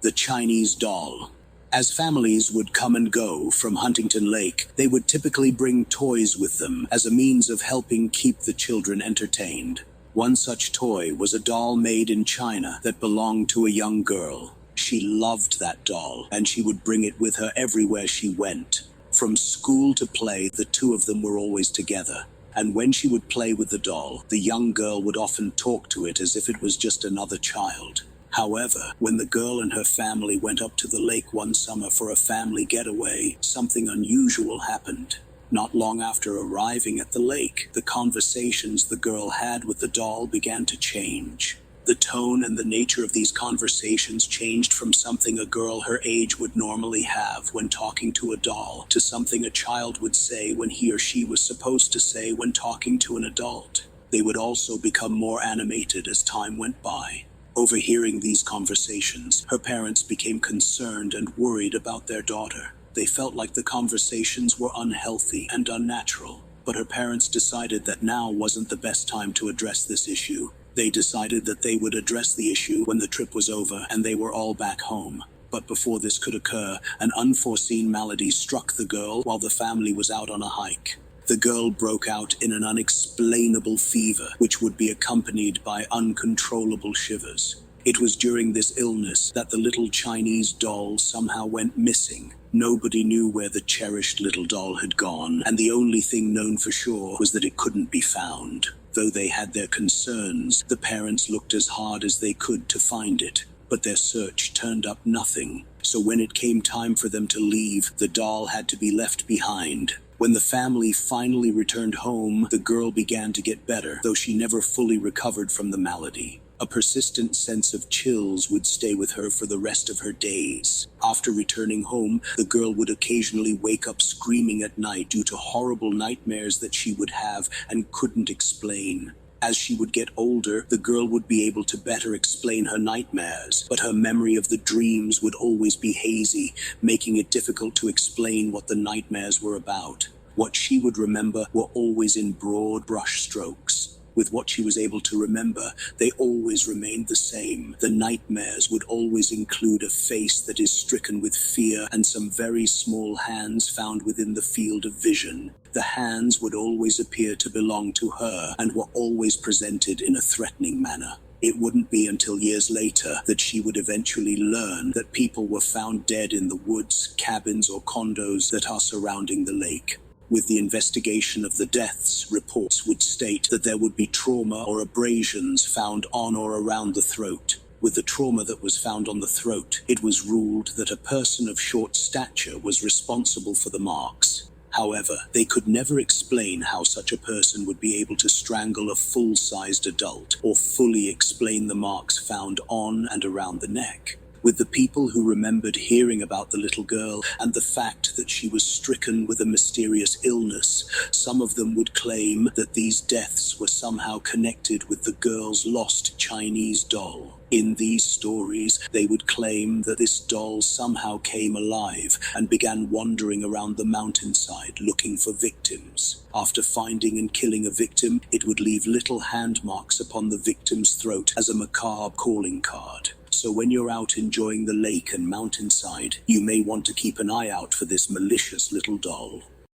The Chinese doll. As families would come and go from Huntington Lake, they would typically bring toys with them as a means of helping keep the children entertained. One such toy was a doll made in China that belonged to a young girl. She loved that doll, and she would bring it with her everywhere she went. From school to play, the two of them were always together. And when she would play with the doll, the young girl would often talk to it as if it was just another child. However, when the girl and her family went up to the lake one summer for a family getaway, something unusual happened. Not long after arriving at the lake, the conversations the girl had with the doll began to change. The tone and the nature of these conversations changed from something a girl her age would normally have when talking to a doll to something a child would say when he or she was supposed to say when talking to an adult. They would also become more animated as time went by. Overhearing these conversations, her parents became concerned and worried about their daughter. They felt like the conversations were unhealthy and unnatural, but her parents decided that now wasn't the best time to address this issue. They decided that they would address the issue when the trip was over and they were all back home. But before this could occur, an unforeseen malady struck the girl while the family was out on a hike. The girl broke out in an unexplainable fever, which would be accompanied by uncontrollable shivers. It was during this illness that the little Chinese doll somehow went missing. Nobody knew where the cherished little doll had gone, and the only thing known for sure was that it couldn't be found. Though they had their concerns, the parents looked as hard as they could to find it, but their search turned up nothing. So when it came time for them to leave, the doll had to be left behind. When the family finally returned home, the girl began to get better, though she never fully recovered from the malady. A persistent sense of chills would stay with her for the rest of her days. After returning home, the girl would occasionally wake up screaming at night due to horrible nightmares that she would have and couldn't explain. As she would get older, the girl would be able to better explain her nightmares, but her memory of the dreams would always be hazy, making it difficult to explain what the nightmares were about. What she would remember were always in broad brush strokes. With what she was able to remember, they always remained the same. The nightmares would always include a face that is stricken with fear and some very small hands found within the field of vision. The hands would always appear to belong to her and were always presented in a threatening manner. It wouldn't be until years later that she would eventually learn that people were found dead in the woods, cabins, or condos that are surrounding the lake. With the investigation of the deaths, reports would state that there would be trauma or abrasions found on or around the throat. With the trauma that was found on the throat, it was ruled that a person of short stature was responsible for the marks. However, they could never explain how such a person would be able to strangle a full-sized adult or fully explain the marks found on and around the neck. With the people who remembered hearing about the little girl and the fact that she was stricken with a mysterious illness, some of them would claim that these deaths were somehow connected with the girl's lost Chinese doll. In these stories, they would claim that this doll somehow came alive and began wandering around the mountainside looking for victims. After finding and killing a victim, it would leave little hand marks upon the victim's throat as a macabre calling card. So when you're out enjoying the lake and mountainside, you may want to keep an eye out for this malicious little doll.